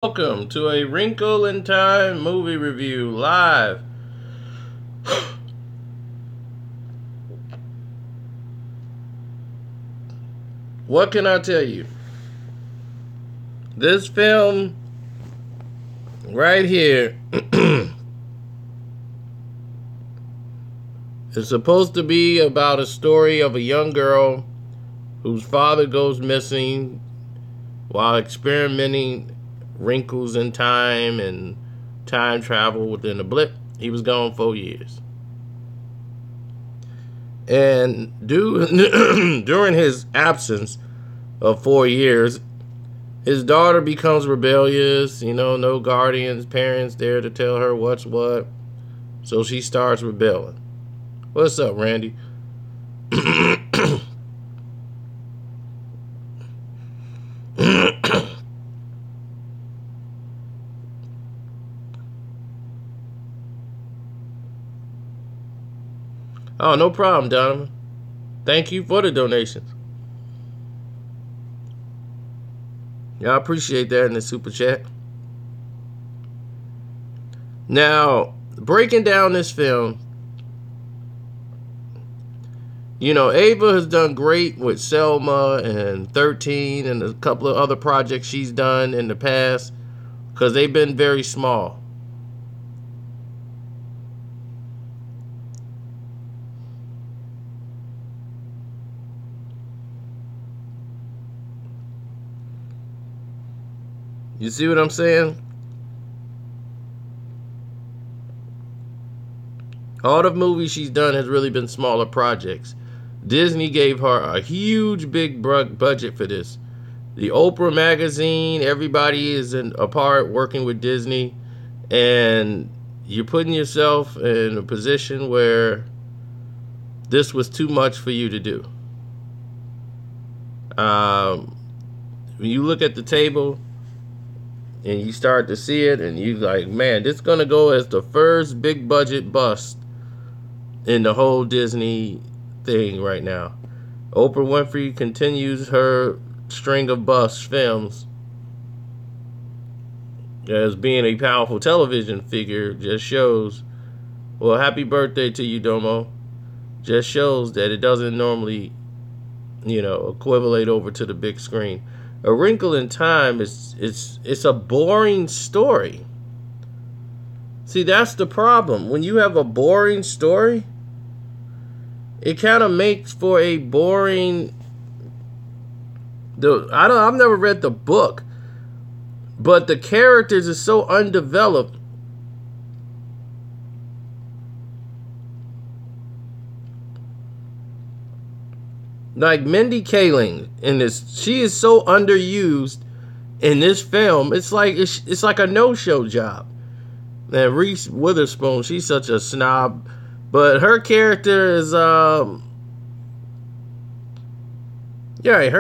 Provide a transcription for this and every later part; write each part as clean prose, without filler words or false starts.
Welcome to a Wrinkle in Time movie review live. What can I tell you? This film right here is supposed to be about a story of a young girl whose father goes missing while experimenting wrinkles in time and time travel within a blip. He was gone 4 years. And during his absence of 4 years, his daughter becomes rebellious. No guardians, parents there to tell her what's what. So she starts rebelling. What's up, Randy? Oh, no problem, Donovan. Thank you for the donations. Yeah, I appreciate that in the super chat. Now, breaking down this film, Ava has done great with Selma and 13 and a couple of other projects she's done in the past because they've been very small. You see what I'm saying? All the movies she's done has really been smaller projects. Disney gave her a huge big budget for this. The Oprah magazine, everybody is a part working with Disney, and you're putting yourself in a position where this was too much for you to do. When you look at the table and you start to see it, and you like, man, this is gonna go as the first big budget bust in the whole Disney thing right now. Oprah Winfrey continues her string of bust films as being a powerful television figure. Just shows, well, happy birthday to you, Domo. Just shows that it doesn't normally, equivalate over to the big screen. A Wrinkle in Time it's a boring story. See, that's the problem. When you have a boring story, it kind of makes for a boring. I've never read the book, but the characters are so undeveloped. Like Mindy Kaling in this, she is so underused in this film. It's like a no-show job. And Reese Witherspoon, she's such a snob, but her character is her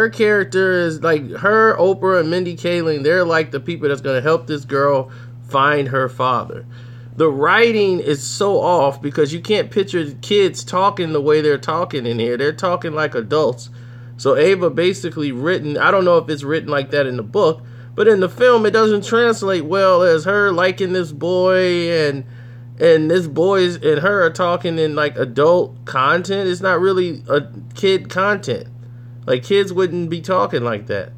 character is like her, Oprah, and Mindy Kaling. They're like the people that's gonna help this girl find her father. The writing is so off because you can't picture the kids talking the way they're talking in here. They're talking like adults. So Ava basically written, I don't know if it's written like that in the book, but in the film it doesn't translate well as her liking this boy and this boys and her are talking in like adult content. It's not really a kid content. Like kids wouldn't be talking like that.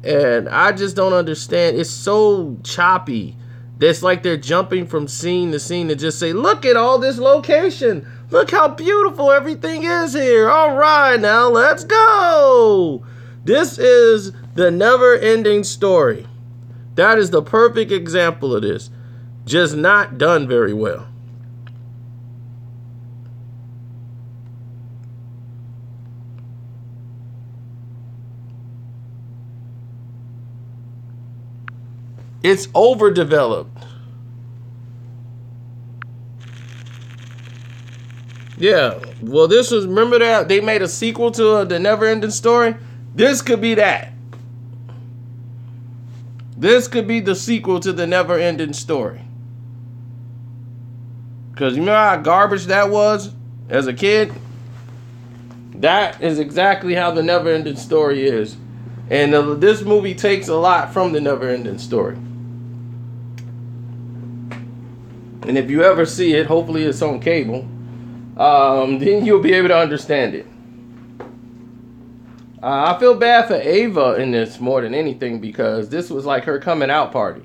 And I just don't understand. It's so choppy. It's like they're jumping from scene to scene to just say, look at all this location. Look how beautiful everything is here. All right, now let's go. This is the never-ending story. That is the perfect example of this. Just not done very well. It's overdeveloped. Yeah, well, remember that they made a sequel to the Never-Ending Story? This could be that. This could be the sequel to the Never-Ending Story. Because you know how garbage that was as a kid? That is exactly how the Never-Ending Story is. And this movie takes a lot from the Neverending Story. And if you ever see it, hopefully it's on cable, then you'll be able to understand it. I feel bad for Ava in this more than anything, because this was like her coming out party.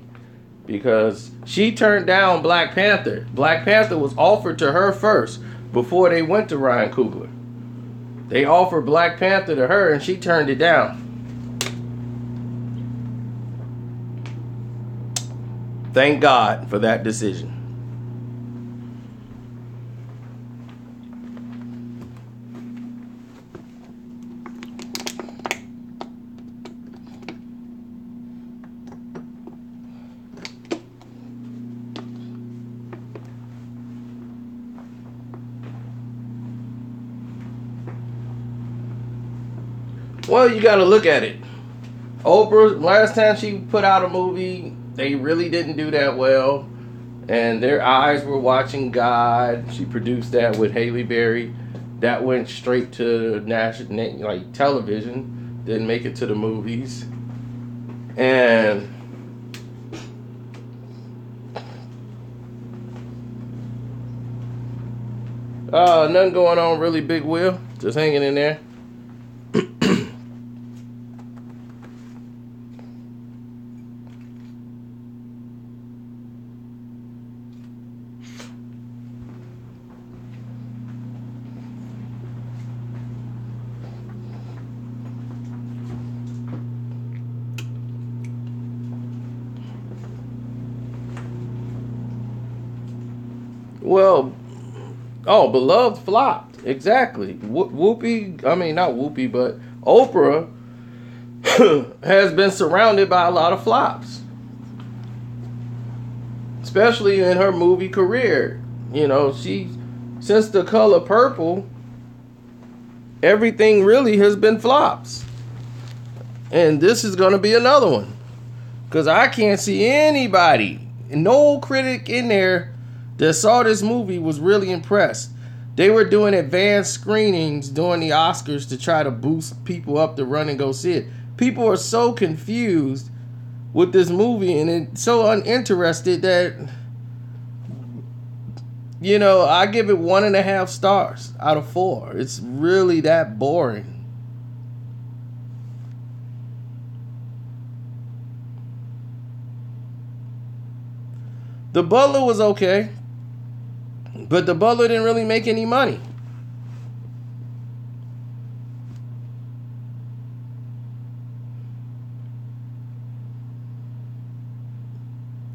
Because she turned down Black Panther. Black Panther was offered to her first before they went to Ryan Coogler. They offered Black Panther to her and she turned it down. Thank God for that decision. Well, you got to look at it. Oprah, last time she put out a movie, they really didn't do that well. And their eyes were watching God. She produced that with Halle Berry. That went straight to national, like television. Didn't make it to the movies. And nothing going on really, Big Will. Just hanging in there. Well, Beloved flopped. Exactly. Whoopi, I mean, not Whoopi, but Oprah has been surrounded by a lot of flops. Especially in her movie career. You know, since The Color Purple, everything really has been flops. And this is going to be another one. Because I can't see anybody, no critic in there that saw this movie was really impressed. They were doing advanced screenings during the Oscars to try to boost people up to run and go see it. People are so confused with this movie and it's so uninterested that, you know, I give it 1.5 stars out of 4. It's really that boring. The Butler was okay. But The Butler didn't really make any money.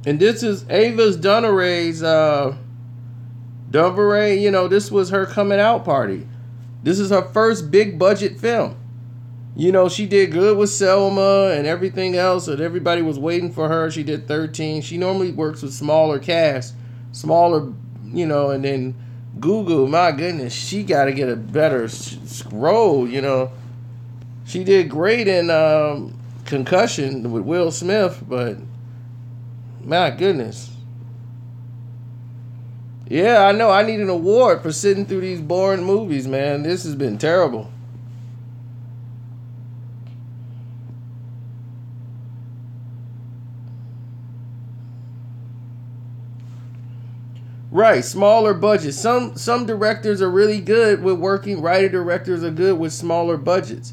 And this is Ava DuVernay's, you know, this was her coming out party. This is her first big budget film. You know, she did good with Selma and everything else, and everybody was waiting for her. She did 13. She normally works with smaller casts, smaller, you know, and then Google, my goodness, she got to get a better scroll, you know. She did great in Concussion with Will Smith, but my goodness. Yeah, I know. I need an award for sitting through these boring movies, man. This has been terrible. Right, smaller budgets. Some directors are really good with working. Writer directors are good with smaller budgets.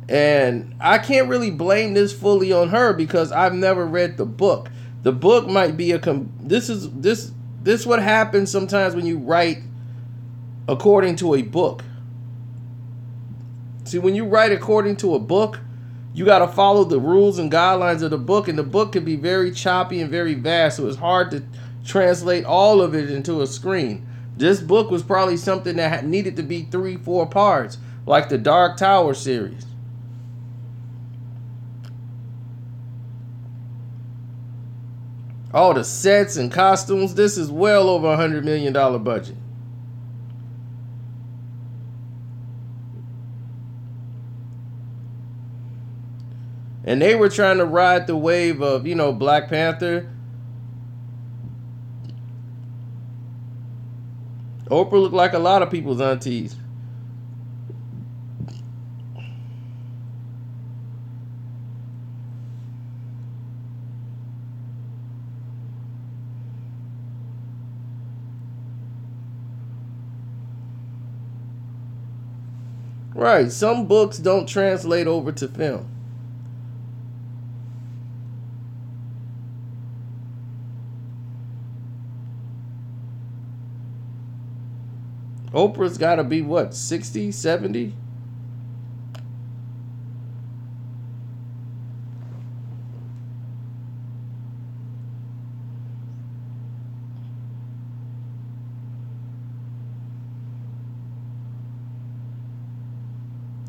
And I can't really blame this fully on her because I've never read the book. The book might be this what happens sometimes when you write according to a book. See, when you write according to a book, you got to follow the rules and guidelines of the book, and the book can be very choppy and very vast, so it's hard to translate all of it into a screen. This book was probably something that needed to be 3-4 parts, like the Dark Tower series. All the sets and costumes, this is well over $100 million budget. And they were trying to ride the wave of, you know, Black Panther. Oprah looked like a lot of people's aunties. Right. Some books don't translate over to film. Oprah's got to be what, 60, 70?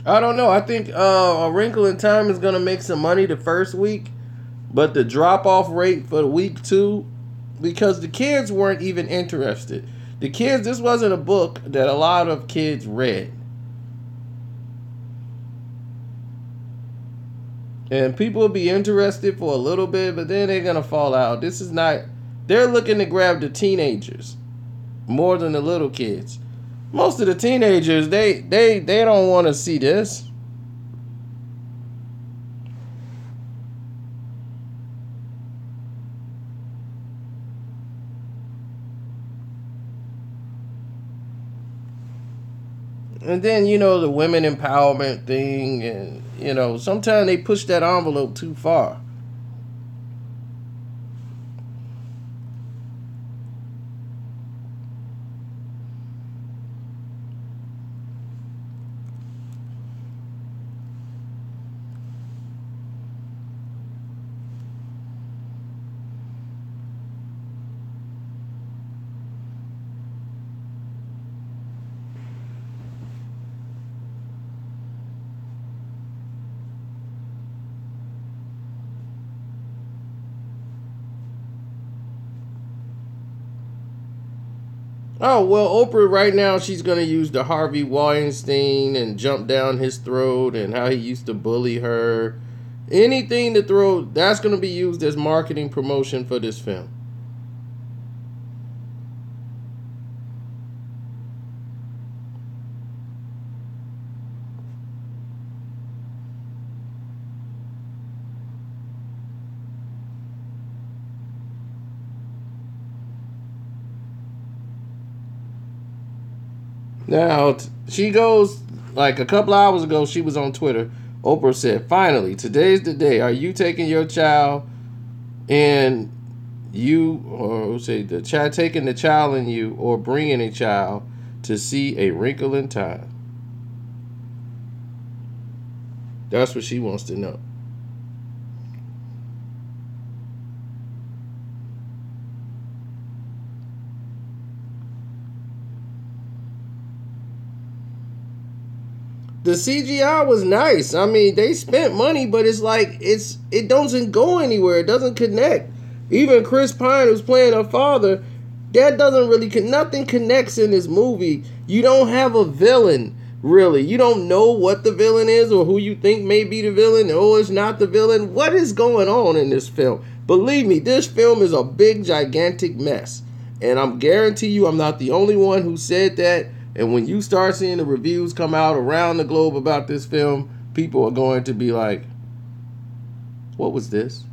I don't know. I think A Wrinkle in Time is going to make some money the first week, but the drop off rate for the week 2, because the kids weren't even interested. The kids, this wasn't a book that a lot of kids read. And people will be interested for a little bit, but then they're going to fall out. This is not, they're looking to grab the teenagers more than the little kids. Most of the teenagers, they don't want to see this. And then, the women empowerment thing, and, sometimes they push that envelope too far. Oh, well, Oprah right now, she's going to use the Harvey Weinstein and jump down his throat and how he used to bully her. Anything to throw, that's going to be used as marketing promotion for this film. Now, she goes, like a couple hours ago, she was on Twitter. Oprah said, "Finally, today's the day. Are you taking your child and taking the child in you, or bringing a child to see A Wrinkle in Time?" That's what she wants to know. The CGI was nice. I mean, they spent money, but it's like it doesn't go anywhere. It doesn't connect. Even Chris Pine, who's playing her father, that doesn't really nothing connects in this movie. You don't have a villain, really. You don't know what the villain is or who you think may be the villain. Oh, it's not the villain. What is going on in this film? Believe me, this film is a big, gigantic mess. And I'm guarantee you I'm not the only one who said that. And when you start seeing the reviews come out around the globe about this film, people are going to be like, what was this?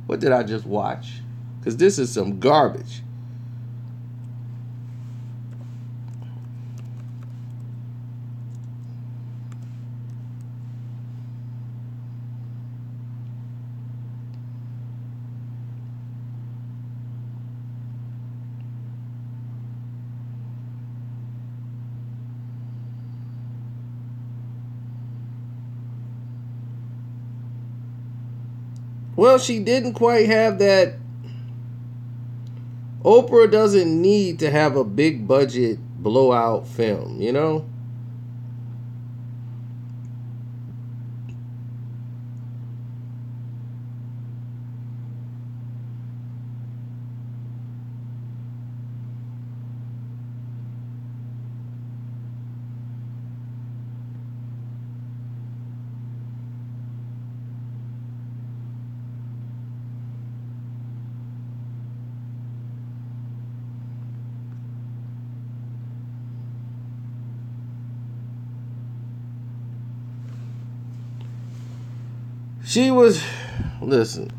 What did I just watch? Because this is some garbage. Well, she didn't quite have that. Oprah doesn't need to have a big budget blowout film, you know? She was, listen,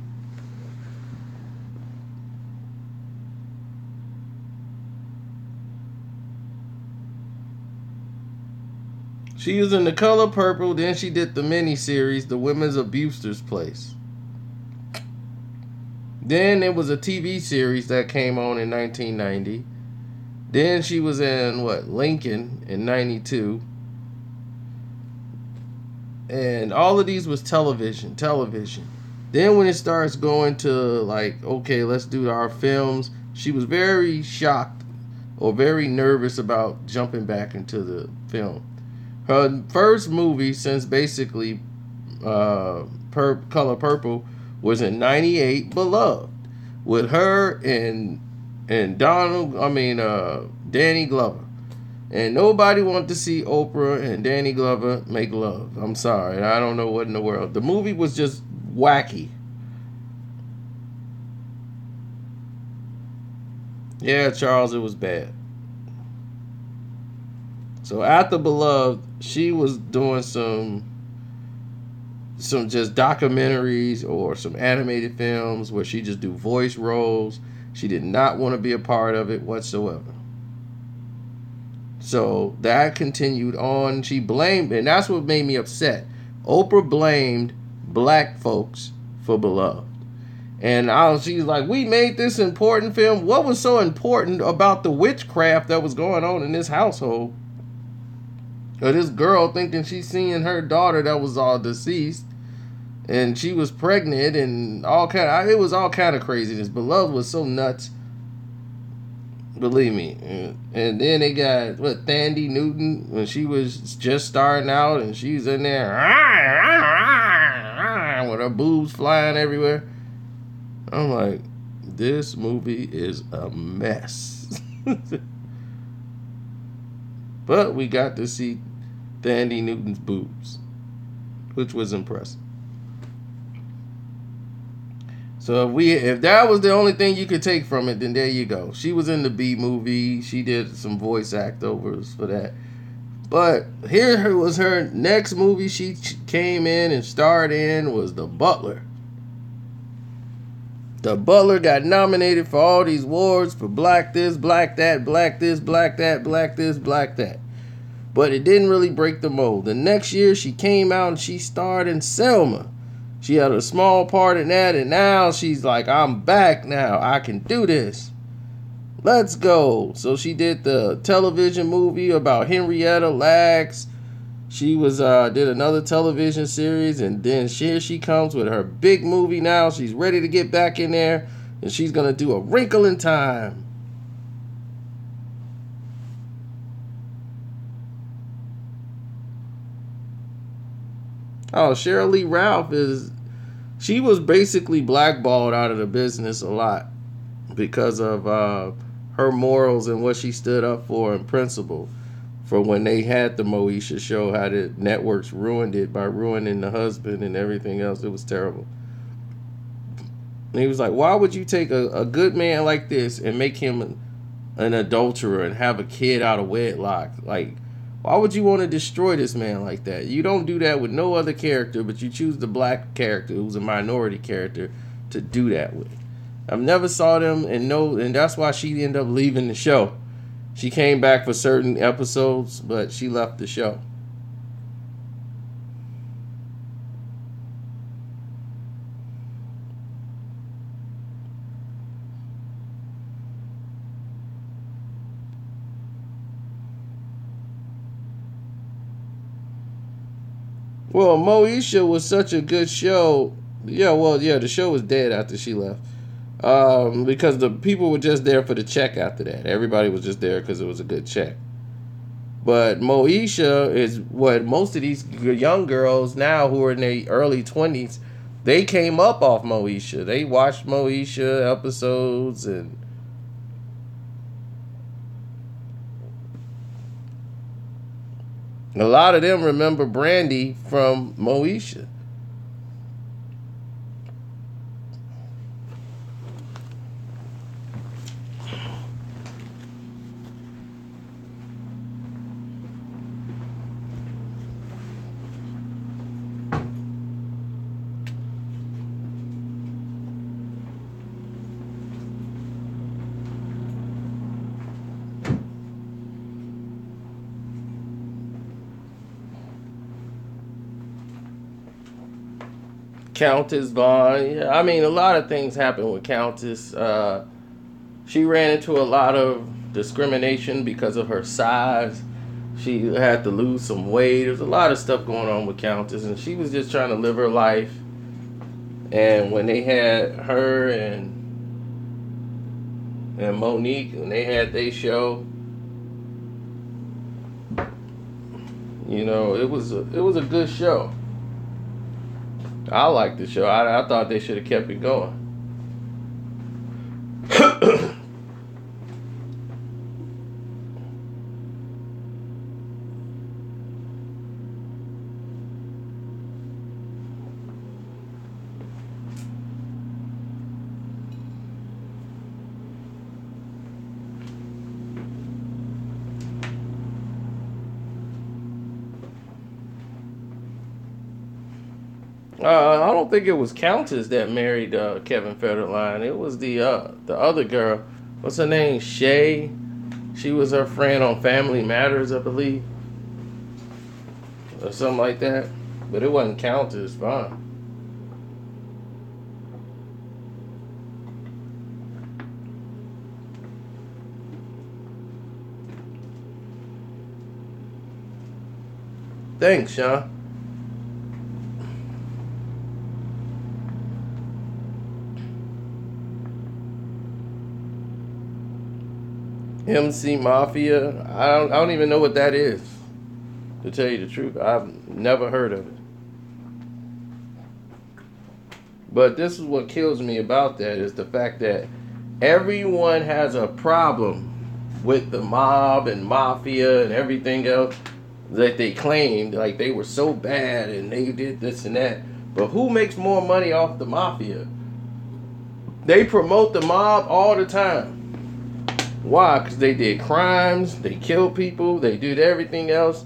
She was in The Color Purple. Then she did the miniseries, The Women's Abuser's Place. Then there was a TV series that came on in 1990. Then she was in, Lincoln in 92. And all of these was television. Then when it starts going to, like, okay, let's do our films, she was very shocked or very nervous about jumping back into the film. Her first movie since basically Color Purple was in 98, Beloved, with her and Danny Glover. And nobody wanted to see Oprah and Danny Glover make love. I'm sorry, I don't know what in the world. The movie was just wacky. Yeah, Charles, it was bad. So after Beloved, she was doing some just documentaries or some animated films where she just do voice roles. She did not want to be a part of it whatsoever. So that continued on. She blamed, and that's what made me upset. Oprah blamed black folks for Beloved. And she's like, we made this important film. What was so important about the witchcraft that was going on in this household? Or this girl thinking she's seeing her daughter that was all deceased, and she was pregnant, and it was all kind of craziness. Beloved was so nuts, believe me. And then they got Thandie Newton when she was just starting out, and she's in there with her boobs flying everywhere. I'm like, this movie is a mess. But we got to see Thandie Newton's boobs, which was impressive. So if that was the only thing you could take from it, then there you go. She was in the B movie. She did some voice actovers for that. But here was her next movie she came in and starred in was The Butler. The Butler got nominated for all these awards for black this, black that, black this, black that, black this, black that. But it didn't really break the mold. The next year she came out and she starred in Selma. She had a small part in that, and now she's like, I'm back now. I can do this. Let's go. So she did the television movie about Henrietta Lacks. She did another television series, and then here she comes with her big movie now. She's ready to get back in there, and she's going to do A Wrinkle in Time. Oh, Sheryl Lee Ralph she was basically blackballed out of the business a lot because of her morals and what she stood up for in principle. For when they had the Moesha show, how the networks ruined it by ruining the husband and everything else. It was terrible. And he was like, why would you take a good man like this and make him an adulterer and have a kid out of wedlock? Like, why would you want to destroy this man like that? You don't do that with no other character, but you choose the black character, who's a minority character, to do that with. I've never saw them, and that's why she ended up leaving the show. She came back for certain episodes, but she left the show. Well, Moesha was such a good show. The show was dead after she left. Because the people were just there for the check after that. Everybody was just there because it was a good check. But Moesha is what most of these young girls now who are in their early 20s, they came up off Moesha. They watched Moesha episodes, and a lot of them remember Brandy from Moesha. Countess Vaughn. Yeah, I mean, a lot of things happened with Countess. She ran into a lot of discrimination because of her size. She had to lose some weight. There's a lot of stuff going on with Countess, and she was just trying to live her life. And when they had her and Monique, and they had their show, you know, it was a good show. I liked the show. I thought they should have kept it going. I don't think it was Countess that married Kevin Federline. It was the other girl. What's her name? Shay. She was her friend on Family Matters, I believe, or something like that. But it wasn't Countess Vaughn. Thanks, Sean. MC Mafia. I don't even know what that is, to tell you the truth. I've never heard of it. But this is what kills me about that, is the fact that everyone has a problem with the mob and mafia and everything else that they claimed, like they were so bad and they did this and that. But who makes more money off the mafia? They promote the mob all the time. Why? Because they did crimes, they killed people, they did everything else.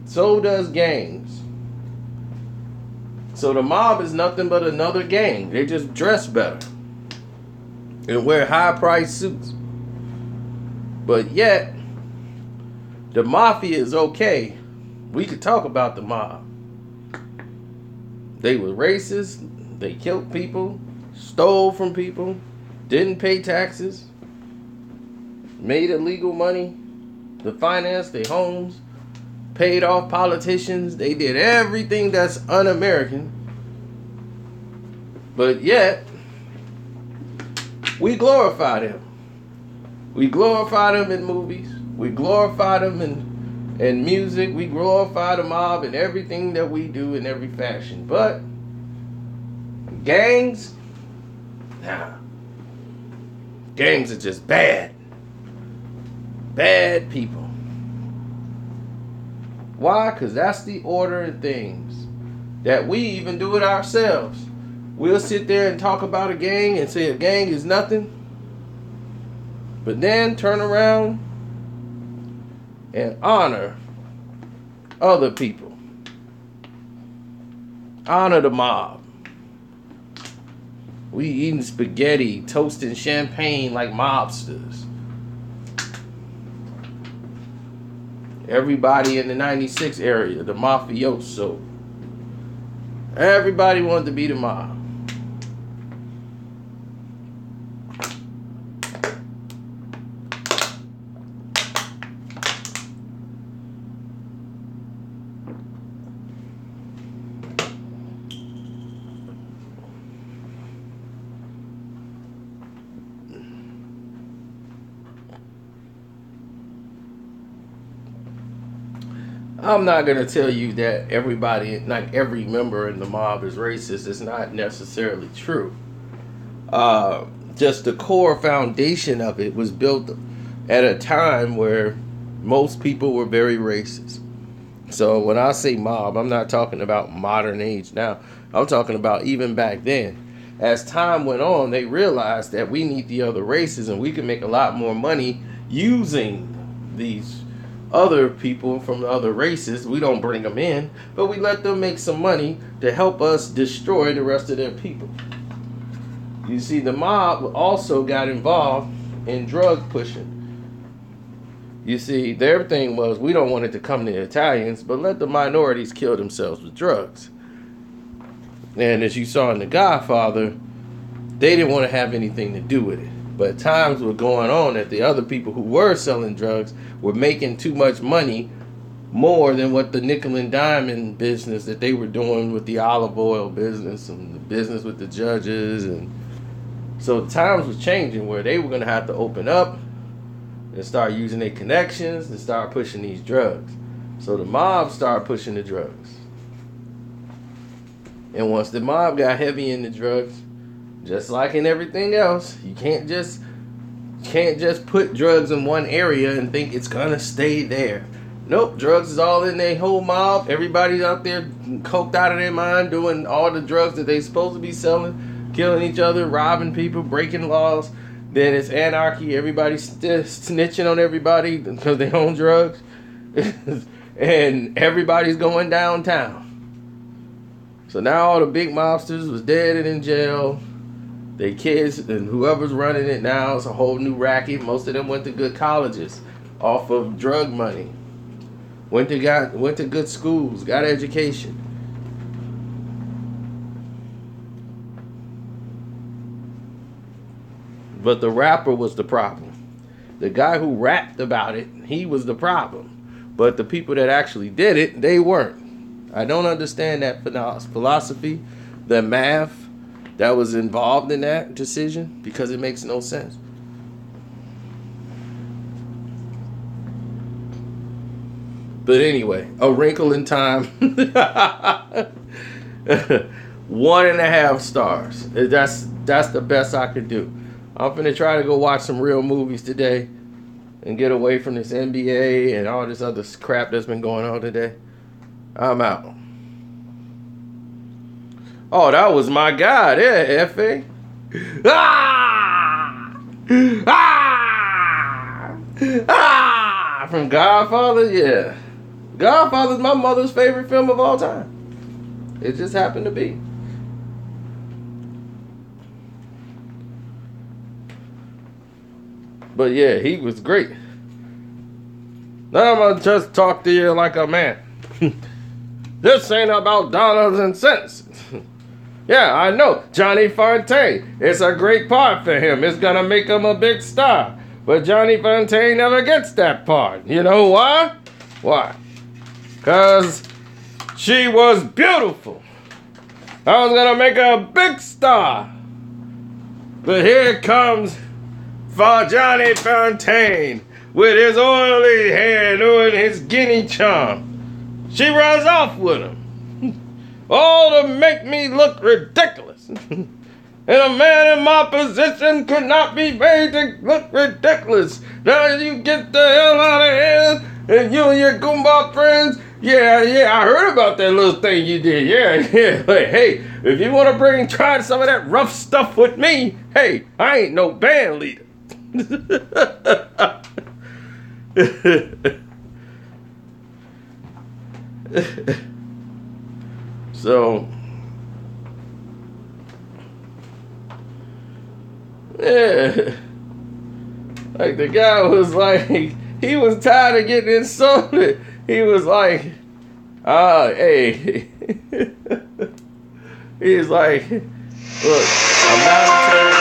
So does gangs. So the mob is nothing but another gang. They just dress better and wear high-priced suits. But yet, the mafia is okay. We could talk about the mob. They were racist, they killed people, stole from people, didn't pay taxes, made illegal money to finance their homes, paid off politicians. They did everything that's un-American. But yet, we glorify them. We glorify them in movies. We glorify them in music. We glorify the mob in everything that we do in every fashion. But gangs, nah. Gangs are just bad. Bad people. Why? Because that's the order of things. That we even do it ourselves. We'll sit there and talk about a gang and say a gang is nothing. But then turn around and honor other people. Honor the mob. We eating spaghetti, toasting champagne like mobsters. Everybody in the 96 area, the mafioso. Everybody wanted to be the mob. I'm not going to tell you that everybody, like every member in the mob is racist. It's not necessarily true. Just the core foundation of it was built at a time where most people were very racist. So when I say mob, I'm not talking about modern age now. I'm talking about even back then. As time went on, they realized that we need the other races and we can make a lot more money using these other people from the other races. We don't bring them in, but we let them make some money to help us destroy the rest of their people. You see, the mob also got involved in drug pushing. You see, their thing was, we don't want it to come to the Italians, but let the minorities kill themselves with drugs. And as you saw in The Godfather, they didn't want to have anything to do with it. But times were going on that the other people who were selling drugs were making too much money, more than what the nickel and diamond business that they were doing with the olive oil business and the business with the judges. And so times was changing where they were going to have to open up and start using their connections and start pushing these drugs. So the mob started pushing the drugs. And once the mob got heavy in the drugs, just like in everything else, you can't just put drugs in one area and think it's gonna stay there. Nope, drugs is all in their whole mob. Everybody's out there coked out of their mind doing all the drugs that they supposed to be selling, killing each other, robbing people, breaking laws. Then it's anarchy. Everybody's snitching on everybody because they own drugs. And everybody's going downtown. So now all the big mobsters was dead and in jail. Their kids and whoever's running it now is a whole new racket. Most of them went to good colleges off of drug money. Went to good schools, got education. But the rapper was the problem. The guy who rapped about it, he was the problem. But the people that actually did it, they weren't. I don't understand that philosophy, the math that was involved in that decision, because it makes no sense. But anyway, A Wrinkle in Time. 1.5 stars. That's the best I could do. I'm finna try to go watch some real movies today and get away from this NBA and all this other crap that's been going on today. I'm out. Oh, that was my guy there, F.A. Ah! Ah! Ah! From Godfather, yeah. Godfather's my mother's favorite film of all time. It just happened to be. But yeah, he was great. Now I'm gonna just talk to you like a man. This ain't about dollars and cents. Yeah, I know. Johnny Fontaine. It's a great part for him. It's gonna make him a big star. But Johnny Fontaine never gets that part. You know why? Why? Because she was beautiful. I was gonna make her a big star. But here comes for Johnny Fontaine with his oily hair doing his guinea charm. She runs off with him. All to make me look ridiculous. And a man in my position could not be made to look ridiculous. Now you get the hell out of here, and you and your Goomba friends. Yeah, I heard about that little thing you did. Yeah. Like, hey, if you want to try some of that rough stuff with me, hey, I ain't no band leader. So, yeah, like the guy was like, he was tired of getting insulted. He was like, hey, he was like, look, I'm not a terrorist.